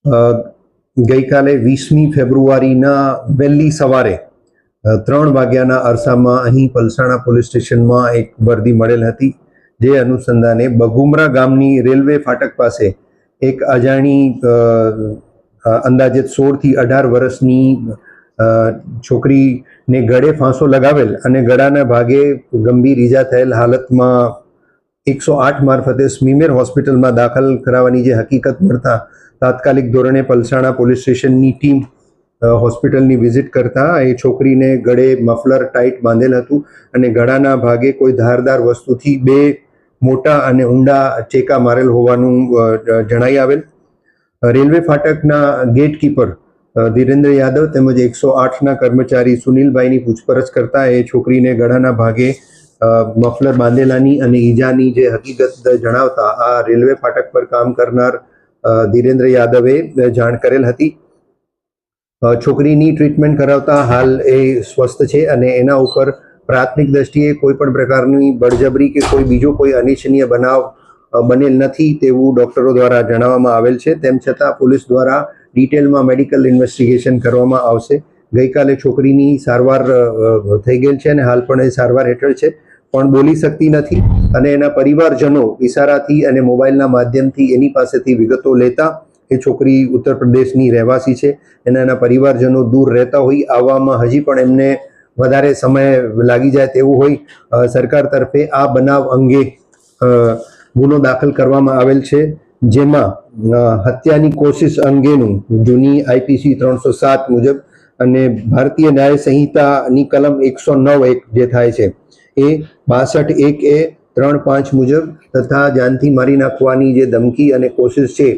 ગઈકાલે 20મી ફેબ્રુઆરીના વહેલી સવારે 3 વાગ્યાના અરસામાં અહીં પલસાણા પોલીસ સ્ટેશનમાં એક વર્દી મળેલ હતી, જે અનુસંધાને બગુમરા ગામની રેલવે ફાટક પાસે એક અજાણી અંદાજે 16 થી 18 વર્ષની છોકરીને ગળે ફાંસો લગાવેલ અને ગળાના ભાગે ગંભીર ઈજા થયેલ હાલતમાં 108 મારફતે સ્મીમેર હોસ્પિટલમાં દાખલ કરાવવાની જે હકીકત મળતા તાત્કાલિક ધોરણે પલસાણા પોલીસ સ્ટેશનની ટીમ હોસ્પિટલની વિઝિટ કરતા એ છોકરીને ગળે મફલર ટાઈટ બાંધેલ હતું અને ગળાના ભાગે કોઈ ધારદાર વસ્તુથી 2 મોટા અને ઊંડા ચેકા મારેલ હોવાનું જણાઈ આવેલ. રેલવે ફાટકના ગેટકીપર ધીરેન્દ્ર યાદવ તેમજ 108ના કર્મચારી સુનિલભાઈની પૂછપરછ કરતા એ છોકરીને ગળાના ભાગે મફલર બાંધેલાની અને ઈજાની જે હકીકત જણાવતા આ રેલવે ફાટક પર કામ કરનાર ધીરેન્દ્ર યાદવે જાણ કરેલ હતી. છોકરીની ટ્રીટમેન્ટ કરાવતા હાલ એ સ્વસ્થ છે અને એના ઉપર પ્રાથમિક દ્રષ્ટિએ કોઈ પણ પ્રકારની બળજબરી કે કોઈ બીજો કોઈ અનિચ્છનીય બનાવ બનેલ નથી તેવું ડોક્ટરો દ્વારા જણાવવામાં આવેલ છે. તેમ છતાં પોલીસ દ્વારા ડિટેલમાં મેડિકલ ઇન્વેસ્ટિગેશન કરવામાં આવશે. ગઈકાલે છોકરીની સારવાર થઈ ગયેલ છે અને હાલ પણ એ સારવાર હેઠળ છે, પણ બોલી શકતી નથી અને એના પરિવારજનો ઇશારાથી અને મોબાઈલના માધ્યમથી એની પાસેથી વિગતો લેતા એ છોકરી ઉત્તર પ્રદેશની રહેવાસી છે અને એના પરિવારજનો દૂર રહેતા હોય, આવવામાં હજી પણ એમને વધારે સમય લાગી જાય તેવું હોય સરકાર તરફે આ બનાવ અંગે ગુનો દાખલ કરવામાં આવેલ છે, જેમાં હત્યાની કોશિશ અંગેનું જૂની આઈપીસી 307 મુજબ અને ભારતીય ન્યાય સંહિતાની કલમ 109(1) જે થાય છે એ 62(1)(a) 3(5) મુજબ તથા જાનથી મારી નાખવાની જે ધમકી અને કોશિશ છે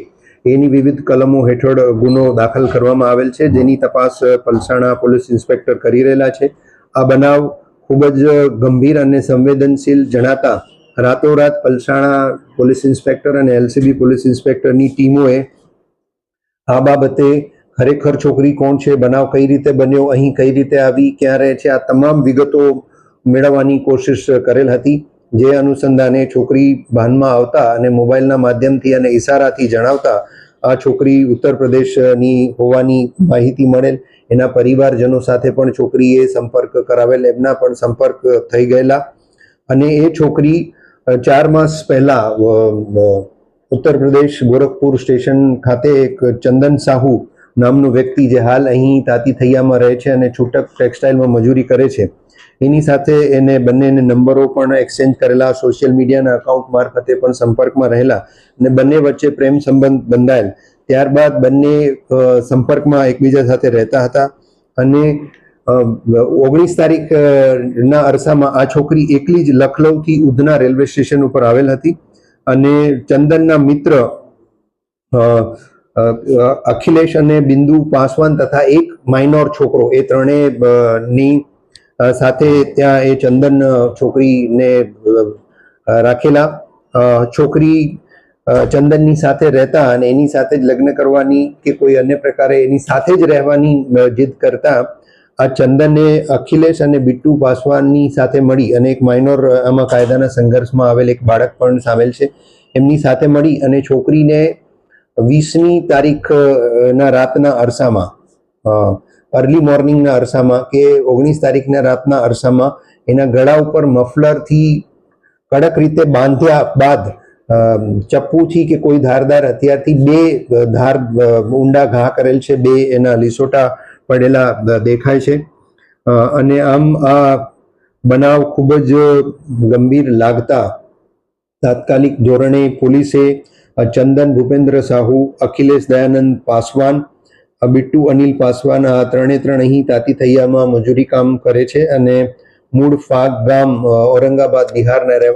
એની વિવિધ કલમો હેઠળ ગુનો દાખલ કરવામાં આવેલ છે, જેની તપાસ પલસાણા પોલીસ ઇન્સ્પેક્ટર કરી રહેલા છે. આ બનાવ ખૂબ જ ગંભીર અને સંવેદનશીલ જણાતા રાતોરાત પલસાણા પોલીસ ઇન્સ્પેક્ટર અને એલસીબી પોલીસ ઇન્સ્પેક્ટરની ટીમોએ આ બાબતે ખરેખર છોકરી કોણ છે, બનાવ કઈ રીતે બન્યો, અહીં કઈ રીતે આવી, ક્યાં રહે છે, આ તમામ વિગતો મેળવવાની કોશિશ કરેલ હતી. જે અનુસંધાને છોકરી ભાનમાં આવતા અને મોબાઈલના માધ્યમથી અને ઇશારાથી જણાવતા આ છોકરી ઉત્તર પ્રદેશની હોવાની માહિતી મળેલ. એના પરિવારજનો સાથે પણ છોકરીએ સંપર્ક કરાવેલ, એમના પણ સંપર્ક થઈ ગયેલા અને એ છોકરી 4 માસ પહેલા ઉત્તર પ્રદેશ ગોરખપુર સ્ટેશન ખાતે એક ચંદન સાહુ નામનો વ્યક્તિ જે હાલ અહીં તાતી થૈયામાં રહે છે અને છૂટક ટેક્સટાઇલમાં મજૂરી કરે છે, એની સાથે એને બંનેને નંબરો પણ એક્સચેન્જ કરેલા, સોશિયલ મીડિયાના અકાઉન્ટ મારફતે પણ સંપર્કમાં રહેલા અને બંને વચ્ચે પ્રેમ સંબંધ બંધાયેલ. ત્યારબાદ બંને સંપર્કમાં એકબીજા સાથે રહેતા હતા અને 19 તારીખના અરસામાં આ છોકરી એકલી જ લખનૌથી ઉધના રેલવે સ્ટેશન ઉપર આવેલ હતી અને ચંદનના મિત્ર અખિલેશ અને બિંદુ પાસવાન તથા એક માઇનોર છોકરો એ ત્રણેયની સાથે ત્યાં એ ચંદન છોકરીને રાખેલા. છોકરી ચંદનની સાથે રહેતા અને એની સાથે જ લગ્ન કરવાની કે કોઈ અન્ય પ્રકારે એની સાથે જ રહેવાની જીદ કરતા આ ચંદને અખિલેશ અને બિટ્ટુ પાસવાનની સાથે મળી અને એક માઇનોર આમાં કાયદાના સંઘર્ષમાં આવેલ એક બાળક પણ સામેલ છે, એમની સાથે મળી અને છોકરીને 20મી તારીખના રાતના અરસામાં અર્લી મોર્નિંગના અરસામાં કે 19 તારીખના રાતના અરસામાં એના ગળા ઉપર મફલરથી કડક રીતે બાંધ્યા બાદ ચપ્પુથી કે કોઈ ધારદાર હથિયારથી 2 ધાર ઊંડા ઘા કરેલ છે, 2 એના લીસોટા પડેલા દેખાય છે અને આમ આ બનાવ ખૂબ જ ગંભીર લાગતા તાત્કાલિક ધોરણે પોલીસે ચંદન ભૂપેન્દ્ર સાહુ, અખિલેશ દયાનંદ પાસવાન, બિટ્ટુ અનિલ પાસવાન આ ત્રણે અહીં તાતી થૈયામાં મજૂરી કામ કરે છે અને મૂળ ફાગ ગામ ઔરંગાબાદ બિહારના રહેવા